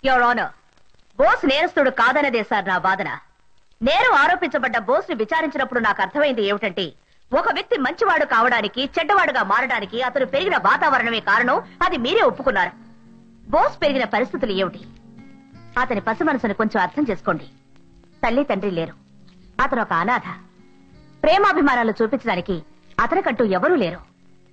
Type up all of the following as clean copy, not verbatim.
Your honour, Bose నేరస్తుడు కాదన్నదే sir నా వాదన. నేరం ఆరోపించబడ్డ బోస్ ని విచారించినప్పుడు నాకు అర్థమైంది ఏమిటంటే, ఒక వ్యక్తి మంచివాడు కావడానికి, చెడ్డవాడుగా మారడానికి అతను పెరిగిన వాతావరణమే కారణం. అది మీరే ఒప్పుకున్నారు. బోస్ పెరిగిన పరిస్థితులు ఏమిటి? అతని పసి మనసును కొంచెం అర్థం చేసుకోండి. తల్లి తండ్రి లేరు, అతను ఒక అనాథ. ప్రేమాభిమానాలు చూపించడానికి అతనికంటూ ఎవరూ లేరు.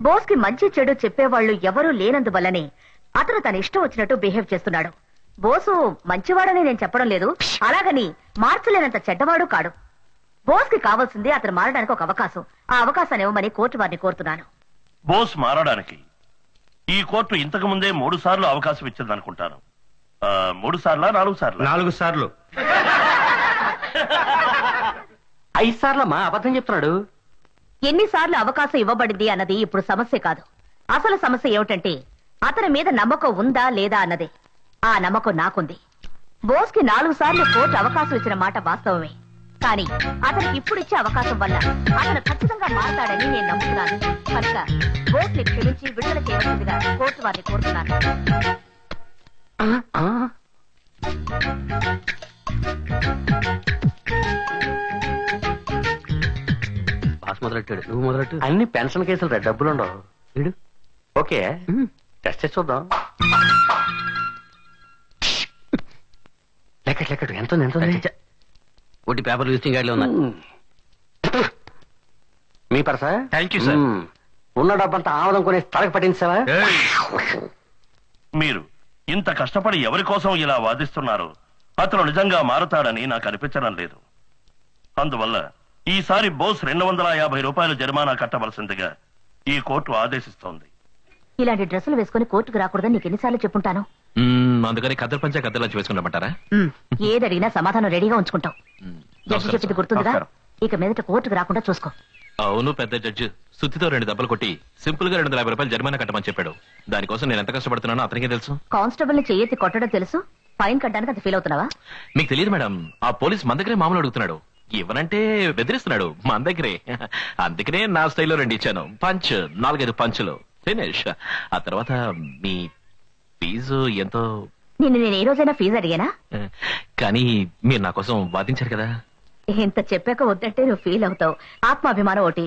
బోస్ కి మంచి చెడు చెప్పేవాళ్లు ఎవరూ లేనందువల్లనే అతను తన ఇష్టం వచ్చినట్టు బిహేవ్ చేస్తున్నాడు. బోసు మంచివాడని నేను చెప్పడం లేదు, అలాగని మార్చలేనంత చెడ్డవాడు కాడు. బోస్ కి కావాల్సింది అతను మారడానికి ఒక అవకాశం. ఆ అవకాశాన్ని ఇవ్వమని కోర్టు వారిని కోరుతున్నాను. బోస్ మారడానికి ఈ కోర్టు ఇంతకు ముందే 3 సార్లు అవకాశం ఇచ్చింది అనుకుంటాను. 3 సార్లా 4 సార్లు? 4 సార్లు. 5 సార్లమ్మా, అబద్ధం చెప్తున్నాడు. ఎన్నిసార్లు అవకాశం ఇవ్వబడింది అన్నది ఇప్పుడు సమస్య కాదు. అసలు సమస్య ఏమిటంటే, అతని మీద నమ్మకం ఉందా లేదా అన్నదే. ఆ నమ్మకం నాకుంది. బోస్ కి 4 సార్లు కోర్టు అవకాశం ఇచ్చిన మాట వాస్తవమే. కానీ అతనికి ఇప్పుడు ఇచ్చే అవకాశం వల్ల అతను ఖచ్చితంగా మారతాడని నేను నమ్ముతున్నాను. కనుక బోస్ ని క్షమించి విడుదల చేయవలసిందిగా కోర్టు వారిని కోరుతున్నాను. బాస్ మొదలెట్టాడు, నువ్వు మొదలెట్టు. అన్ని పెన్షన్ కేసులు డబ్బులుండవు. వీడు ఓకే, టెస్ట్ చేసి చూద్దాం. లెక్కడు ఎంత ఒకటి పేపర్ విజిటింగ్ కార్డులో ఉన్నా. మీ పర్సా? Thank you sir. ఉన్న డబ్బంతా ఆమదం కొనే తలకు పట్టించావా? మీరు ఇంత కష్టపడి ఎవరి కోసం ఇలా వాదిస్తున్నారు? అతను నిజంగా మారతాడని నాకు అనిపించడం లేదు. అందువల్ల ఈసారి బోస్ 250 రూపాయలు జరిమానా కట్టవలసిందిగా ఈ కోర్టు ఆదేశిస్తోంది. ఇలాంటి డ్రెస్సులు వేసుకుని కోర్టుకు రాకూడదని నీకు ఎన్నిసార్లు చెప్పుంటాను. అందుకని కద్దరు పంచా కద్దలా వేసుకుంటామంటారా? ఏదడిగినా సమాధానం రెడీగా ఉంచుకుంటాం. జడ్జి చెప్పింది గుర్తుందిగా? ఇక మీదట కోర్టుకు రాకుండా చూసుకో. అవును, పెద్ద జడ్జి సుత్తితో 2 దెబ్బలు కొట్టి సింపుల్ గా 250 రూపాయలు జరిమానా కట్టమని చెప్పాడు. దానికోసం నేను ఎంత కష్టపడుతున్నానో అతనికే తెలుసు. కానిస్టేబుల్ ని చెయ్యెత్తి కొట్టడం తెలుసు, ఫైన్ కట్టడానికి అది ఫీల్ అవుతున్నావా? మీకు తెలియదు మేడం, ఆ పోలీస్ మన దగ్గరే మామూలు అడుగుతున్నాడు. ఇవ్వనంటే బెదిరిస్తున్నాడు మన దగ్గరే. అందుకనే నా స్టైల్లో 2 ఇచ్చాను. పంచ్ 4-5 పంచులు ఫినిష్. ఆ తర్వాత మీ ఫీజు ఎంతో? నేను ఏ రోజైనా ఫీజు అడిగానా? కానీ మీరు నా కోసం వాదించారు కదా. ఇంత చెప్పాక వద్దంటే నువ్వు ఫీల్ అవుతావు. ఆత్మాభిమానం ఒకటి.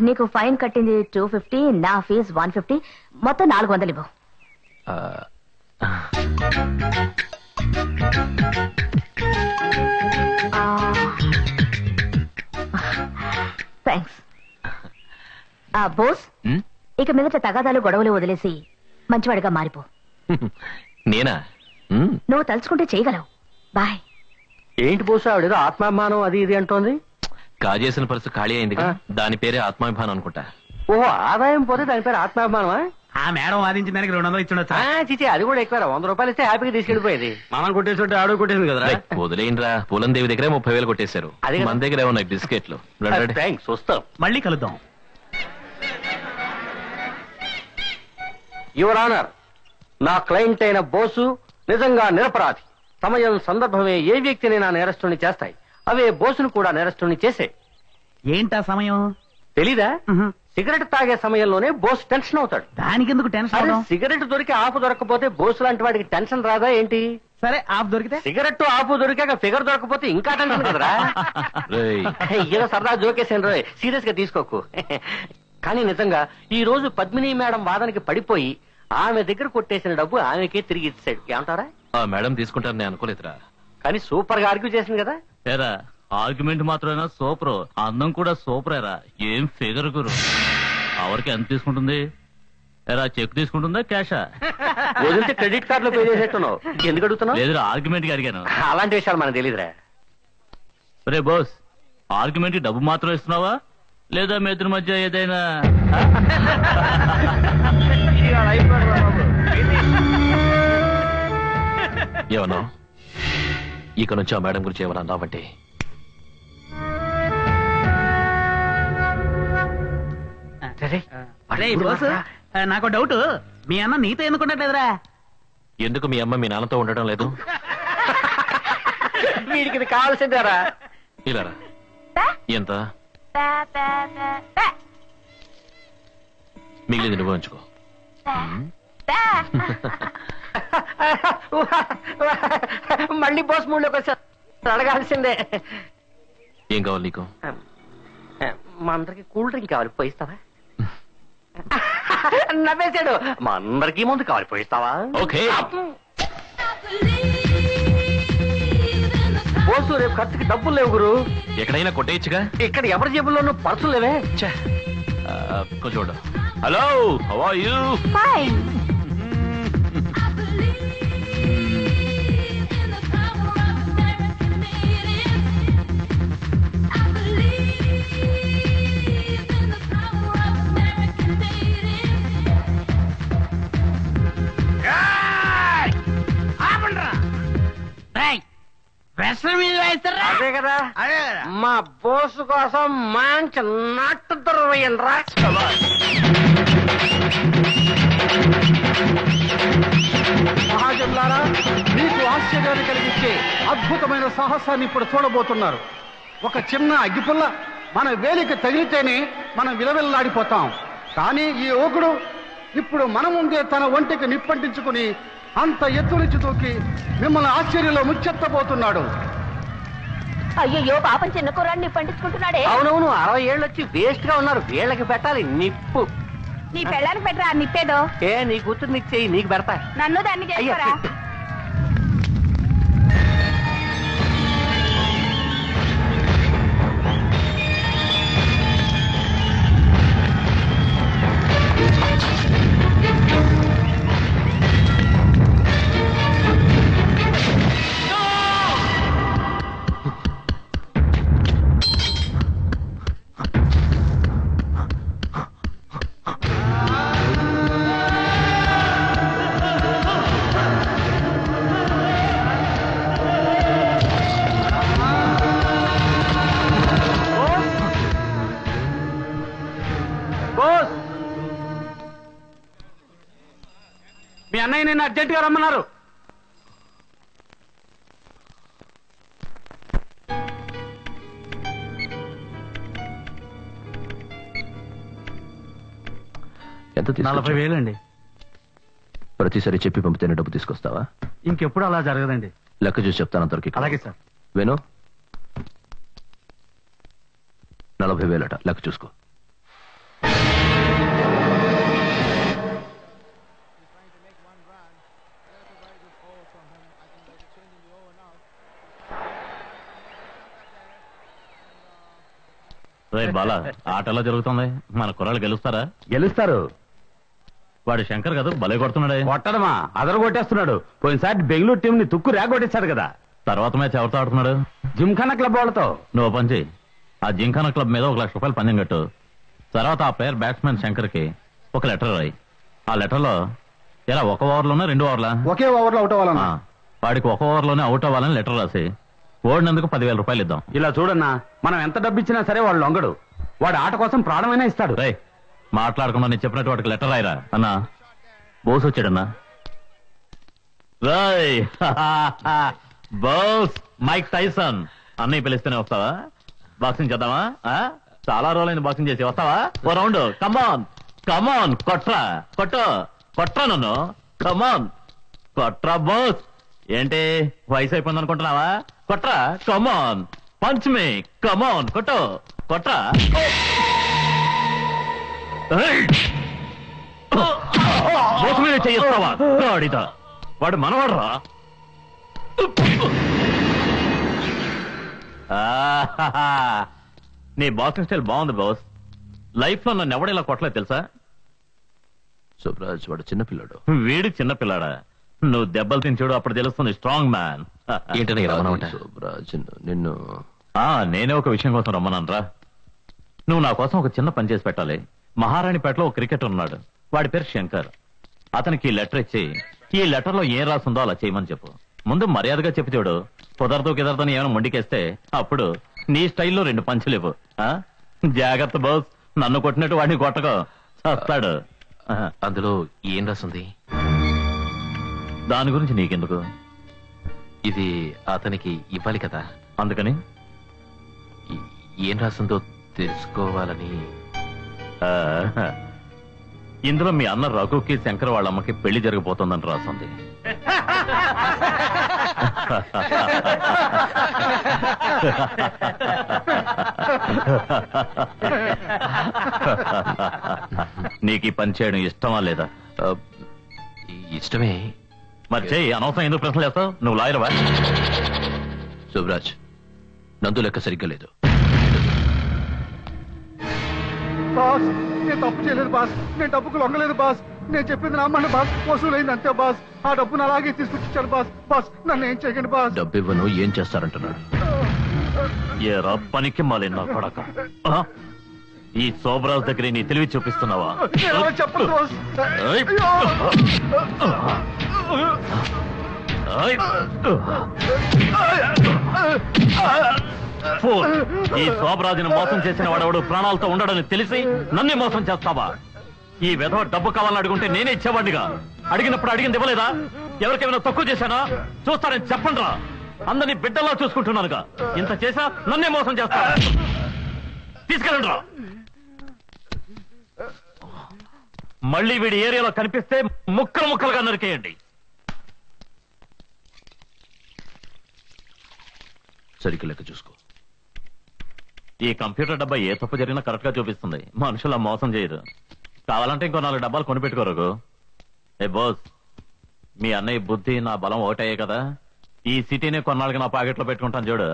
నీకు ఫైన్ కట్టింది 250, నా ఫీజు 150, మొత్తం 400 ఇవ్వు. థ్యాంక్స్. బోస్, ఇక మీదట తగాదాలు గొడవలు వదిలేసి మంచివాడిగా మారిపో. నేనా? నువ్వు తలుచుకుంటే చేయగలవు. బాయ్. ఏంటి బోసు ఆవిడేదో ఆత్మాభిమానం అది ఇది అంటోంది? కాజేసిన పర్సు ఖాళీ అయింది, దాని పేరే ఆత్మాభిమానం అనుకుంటా. ఓహో, ఆదాయం పోతే దాని పేరు ఆత్మాభిమానమా? ఆ మేడం వాదించిన దానికి 200 ఇచ్చుండొచ్చా? చిచి, అది కూడా ఎక్కువ. 100 రూపాయలు ఇస్తే హ్యాపీగా తీసుకెళ్ళిపోయేది. మనం కొట్టేసి ఆడు కొట్టేసింది కదా. వదిలేయండిరా, పూలందేవి దగ్గర 30,000 కొట్టేశారు. మన దగ్గర ఉన్నాయి బిస్కెట్లు. థ్యాంక్స్, వస్తాం. మళ్ళీ కలుద్దాం. యువర్ ఆనర్, నా క్లయింట్ అయిన బోసు నిజంగా నిరపరాధి. సమయం సందర్భమే ఏ వ్యక్తిని నా నేరస్తుని చేస్తాయి. అవే బోసును కూడా నేరస్తుని చేసే. ఏంటా సమయం తెలీదా? సిగరెట్ తాగే సమయంలోనే బోస్ టెన్షన్ అవుతాడు. దానికెందుకు టెన్షన్? సిగరెట్ దొరికి ఆపు దొరకపోతే బోసు లాంటి వాడికి టెన్షన్ రాదా ఏంటి? సరే, ఆఫ్ దొరికితే? సిగరెట్ ఆపు దొరికాక ఫిగర్ దొరకపోతే ఇంకా టెన్షన్ కదరా. ఏదో సరదా జోకేసాను రోయ్, సీరియస్ గా తీసుకోకు. కానీ నిజంగా ఈ రోజు పద్మిని మేడం వాదనకి పడిపోయి ఆమె దగ్గర కొట్టేసిన డబ్బు ఆమెకే తిరిగి ఇచ్చాడు. ఏమంటారా? మేడం తీసుకుంటారని నేను అనుకోలేదురా. కానీ సూపర్ గా ఆర్గ్యూ చేసింది కదా. ఏరా, ఆర్గ్యుమెంట్ మాత్రమేనా సూపర్, అందం కూడా సూపరేరా. ఏం ఫిగర్ గురు. ఎవరికి ఎంత తీసుకుంటుంది? ఏరా, చెక్ తీసుకుంటుందా క్యాషా? వదిలితే క్రెడిట్ కార్డులో పే చేసేట్టున్నావు. ఎందుకు అడుగుతున్నావు? లేదు, ఆర్గ్యుమెంట్ కి అడిగాను. అలాంటి విషయాలు మనకు తెలియదురా. రే బోస్, ఆర్గ్యుమెంట్ కి డబ్బు మాత్రం ఇస్తున్నావా లేదా మీ ఇద్దరి మధ్య ఏదైనా? ఏమన్నా ఇక నుంచి ఆ మేడం గురించి ఏమన్నా అన్నావంటే నాకు డౌట్, మీ అన్న నీతో ఎందుకుంటలేదురా? ఎందుకు మీ అమ్మ మీ నాన్నతో ఉండడం లేదు? వీడికి ఇది కావాల్సిందేరా. ఇలా ఎంత మిగిలింది నువ్వు ఉంచుకో. మళ్ళీ బోస్ మూడ్లోకి వచ్చా అడగాల్సిందే. ఏం కావాలి నీకు? మా అందరికి కూల్ డ్రింక్ కావాలి, పోయిస్తావా? నవ్వేశాడు. మా అందరికీ ముందు కావాలి, పోయిస్తావా? ఓకే. బోసు రేపు ఖర్చుకి డబ్బులు లేవు గురు. ఎక్కడైనా కొట్టేయచ్చుగా. ఇక్కడ ఎవరి జేబుల్లోనూ పర్సులు లేవే. కొంచెం ఉండు. Hello, how are you? Fine. అదే కదా, మా బోసు కోసం మంచి నాటు దొరవేయండిరా. మహాజనులారా, మీకు ఆశ్చర్యాన్ని కలిగించే అద్భుతమైన సాహసాన్ని ఇప్పుడు చూడబోతున్నారు. ఒక చిన్న అగ్గిపుల్ల మన వేలికి తగిలితేనే మనం విలవిల్లాడిపోతాం. కానీ ఈ యువకుడు ఇప్పుడు మన ముందే తన ఒంటికి నిప్పంటించుకుని అంత ఎత్తు నుంచి దూకి మిమ్మల్ని ఆశ్చర్యంలో ముచ్చెత్తబోతున్నాడు. అయ్యో పాపం చిన్న కుర్రాడిని పండించుకుంటున్నాడే. అవునవును, 60 ఏళ్ళు వచ్చి వేస్ట్ గా ఉన్నారు. వీళ్ళకి పెట్టాలి నిప్పు. నీ పెళ్ళానికి పెట్టరా నిప్పేదో. ఏ నీ కూతురు నీకు చెయ్యి, నీకు పెడతా. నన్ను దాన్ని చేసుకోరా. మీ అన్నయ్య నిన్ను అర్జెంట్ గా రమ్మన్నారు. ఎంత 40,000 అండి. ప్రతిసారి చెప్పి పంపితేనే డబ్బు తీసుకొస్తావా? ఇంకెప్పుడు అలా జరగదండి. లెక్క చూసి చెప్తాను అందరికి. అలాగే సార్. వేణు, 40,000 లెక్క చూసుకో. బాలా, ఆట ఎలా జరుగుతుంది? మన కుర్రాళ్ళు గెలుస్తారా? గెలుస్తారు. వాడు శంకర్ కదా, భలే కొడుతున్నాడే. కొట్టడమా, అదరు కొట్టేస్తున్నాడు. పోయినసారి బెంగళూరు టీం ని తుక్కు రేగొట్టేశాడు కదా. తర్వాత మ్యాచ్ ఎవరితో ఆడుతున్నాడు? జిమ్ఖానా క్లబ్ వాళ్ళతో. నువ్వు పని చేయి, ఆ జింకానా క్లబ్ మీద 1 లక్ష రూపాయలు పందెం కట్టు. తర్వాత ఆ ప్లేయర్ బ్యాట్స్మెన్ శంకర్ కి ఒక లెటర్ రాయి. ఆ లెటర్ లో ఎలా 1 ఓవర్లోనే 2 ఓవర్లా? ఒకే ఓవర్లో అవుట్ అవ్వాలన్నా. వాడికి 1 ఓవర్లోనే అవుట్ అవ్వాలని లెటర్ రాసి ఓడినందుకు 10,000 రూపాయలు ఇద్దాం. ఇలా చూడన్నా, మనం ఎంత డబ్బు ఇచ్చినా సరే వాడు లొంగడు. వాడు ఆట కోసం ప్రాణమైనా ఇస్తాడు. రే, మాట్లాడకుండా నేను చెప్పినట్టు వాడికి లెటర్ రాయిరా. అన్నా, బోస్ వచ్చాడన్నా. రాయ్. బోస్ మైక్ టైసన్ అన్నయ్య పిలిస్తేనే వస్తావా? బాక్సింగ్ చేద్దామా? చాలా రోజులైంది బాక్సింగ్ చేసి. వస్తావా? ఓ రౌండ్. కమాన్ కమాన్, కొట్రా కొట్టు, కొట్రా నన్ను. కమాన్ కొట్రా బోస్. ఏంటి వయసు అయిపోయింది అనుకుంటున్నావా? కొట్రా. కమాన్ పంచ్ మీ. కమాన్ కొట్టు, కొట్రా. బోస్ మీద చెయ్యిస్తావా? గాడిద, వాడు మనవాడరా. నీ బాక్సింగ్ స్టైల్ బాగుంది బాస్. లైఫ్ లో నన్ను ఎవడేలా కొట్టలేదు తెలుసా? సుబ్రాజ్ వాడు చిన్నపిల్లాడు. వీడు చిన్నపిల్లాడా? నువ్వు దెబ్బలు తిని చూడు, అప్పుడు తెలుస్తుంది స్ట్రాంగ్ మ్యాన్. ఏంటని రమ్మనమాట? సుబ్రాజ్ నిన్ను నేనే ఒక విషయం కోసం రమ్మనరా. నువ్వు నా కోసం ఒక చిన్న పని చేసి పెట్టాలి. మహారాణిపేటలో ఒక క్రికెటర్ ఉన్నాడు, వాడి పేరు శంకర్. అతనికి లెటర్ ఇచ్చి ఈ లెటర్ లో ఏం రాసిందో అలా చేయమని చెప్పు. ముందు మర్యాదగా చెప్పి చూడు. కుదరదు కుదరదని ఏమైనా మొండికేస్తే అప్పుడు నీ స్టైల్లో 2 పంచులు ఇవ్వు. జాగ్రత్త బాస్, నన్ను కొట్టినట్టు వాడిని కొట్టకో, చస్తాడు. అందులో ఏం రాసింది? దాని గురించి నీకెందుకు? ఇది అతనికి ఇవ్వాలి కదా, అందుకని ఏం రాసిందో తెలుసుకోవాలని. ఇందులో మీ అన్న రఘుకి శంకర్ వాళ్ళ అమ్మకి పెళ్లి జరగబోతోందని రాసింది. నీకు ఈ పని చేయడం ఇష్టమా లేదా? ఇష్టమే. మరి చెయ్యి, అనవసరం ఎందుకు ప్రశ్నలు చేస్తావు? నువ్వు లాయర్వా? శుభరాజ్, నందు లెక్క సరిగ్గా లేదు. బాస్, నేను తప్పు చేయలేదు బాస్. నేను డబ్బుకు లొంగలేదు బాస్. నేను చెప్పింది నమ్మండి బాస్. వసూలైంది అంతే బాస్. ఆ డబ్బును అలాగే తీసుకొచ్చాను బాస్. బాస్, నన్ను ఏం చేయకండి బాస్. డబ్బు ఇవ్వను, ఏం చేస్తారంటున్నాడు? ఏరా పనికి మాలి నా కొడక, ఈ శోభరాజ్ దగ్గర నీ తెలివి చూపిస్తున్నావా? చెప్పండి బాస్. ఈ శోభరాజుని మోసం చేసిన వాడెవడు ప్రాణాలతో ఉండడని తెలిసి నన్నే మోసం చేస్తావా? ఈ విధవ డబ్బు కావాలని అడుగుంటే నేనే ఇచ్చేవాడిగా. అడిగినప్పుడు అడిగింది ఇవ్వలేదా? ఎవరికేమైనా తక్కువ చేశానా? చూస్తారని చెప్పండి రా. అందరినీ బిడ్డల్లా చూసుకుంటున్నానుగా. ఇంత చేసా నన్నే మోసం చేస్తా. తీసుకెళ్ళండి రా. మళ్ళీ వీడి ఏరియాలో కనిపిస్తే ముక్కలు ముక్కలుగా నరికేయండి. సరిగ్గా లెక్క చూసుకో. ఈ కంప్యూటర్ డబ్బా ఏ తప్పు జరిగినా కరెక్ట్ గా చూపిస్తుంది. మనుషులా మోసం చేయరు. కావాలంటే ఇంకో 4 డబ్బాలు కొనిపెట్టుకోరు. ఏ బాస్, మీ అన్నయ్య బుద్ధి నా బలం ఒకటయ్యే కదా. ఈ సిటీనే కొన్నాళ్ళకి నా పాకెట్ లో పెట్టుకుంటాను చూడు.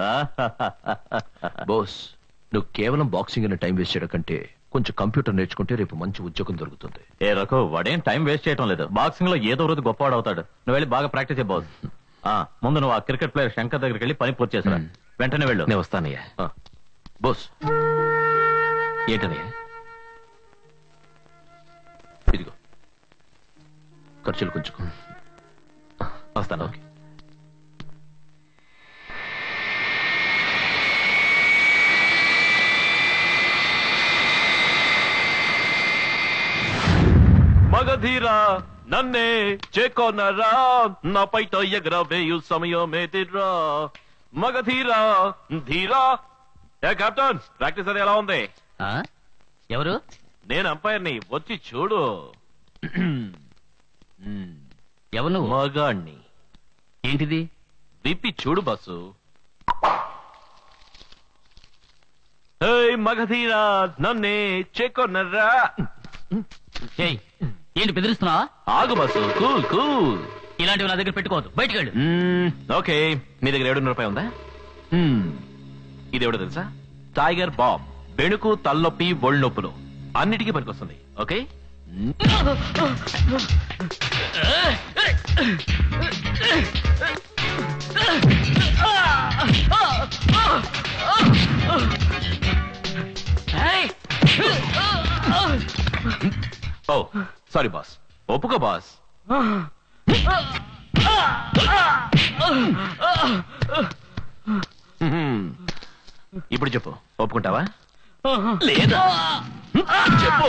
బోస్, నువ్వు కేవలం బాక్సింగ్ అనే టైం వేస్ట్ చేయడం కంటే కొంచెం కంప్యూటర్ నేర్చుకుంటే రేపు మంచి ఉద్యోగం దొరుకుతుంది. ఏ రఘు, వాడేం టైం వేస్ట్ చేయడం లేదు. బాక్సింగ్ లో ఏదో రోజు గొప్పవాడు అవుతాడు. నువ్వు వెళ్ళి బాగా ప్రాక్టీస్ చేయ బాస్. ముందు నువ్వు ఆ క్రికెట్ ప్లేయర్ శంకర్ దగ్గరికి వెళ్ళి పని పూర్తి చేసా. వెంటనే వెళ్ళు. నేను వస్తానయ్యా. బోస్, ఏంటనయ్యా? ఇదిగో ఖర్చులు కొంచెం. వస్తాను. ఓకే. మగధీరా నన్నే చేకొనరా, నా పైట ఎగరవేయు సమయమేదిరా. మగధీరా ధీరా. ఏ కెప్టెన్, ప్రాక్టీస్ అది ఎలా ఉంది? ఎవరు? నేను అంపైర్ని, వచ్చి చూడు. ఎవరు నువ్వు? మగాణ్ణి. ఏంటిది? విప్పి చూడు బస్సు. మగధీరా నన్నే చేకొనరా. ఏంటి బెదిరిస్తున్నావా? ఆగు బస్సు, కూల్ కూల్. ఇలాంటివి నా దగ్గర పెట్టుకోవద్దు, బయటికి వెళ్ళు. ఓకే, నీ దగ్గర 700 రూపాయలు ఉందా? ఇది ఎవడో తెలుసా? Tiger bomb. బెణుకు, తలనొప్పి, ఒళ్ళు నొప్పులు అన్నిటికీ పనికొస్తుంది. ఓకే. ఓ సారీ బాస్. ఒప్పుకో బాస్. ఇప్పుడు చెప్పు, ఒప్పుకుంటావా లేదా? చెప్పు.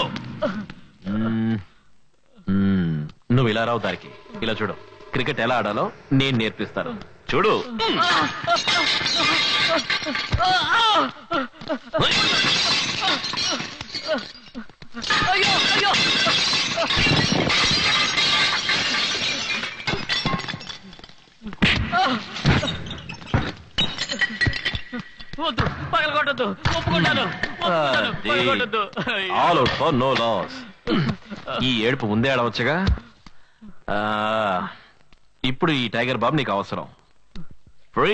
నువ్వు ఇలా రావు దారికి. ఇలా చూడు, క్రికెట్ ఎలా ఆడాలో నేను నేర్పిస్తాను. చూడు. వద్దు, పగలగొట్టద్దు. ఒప్పుకుంటాను. All out for no loss. ఈ ఏడుపు ముందే ఆడవచ్చుగా. ఇప్పుడు ఈ టైగర్ బాబు నీకు అవసరం. ఫ్రీ.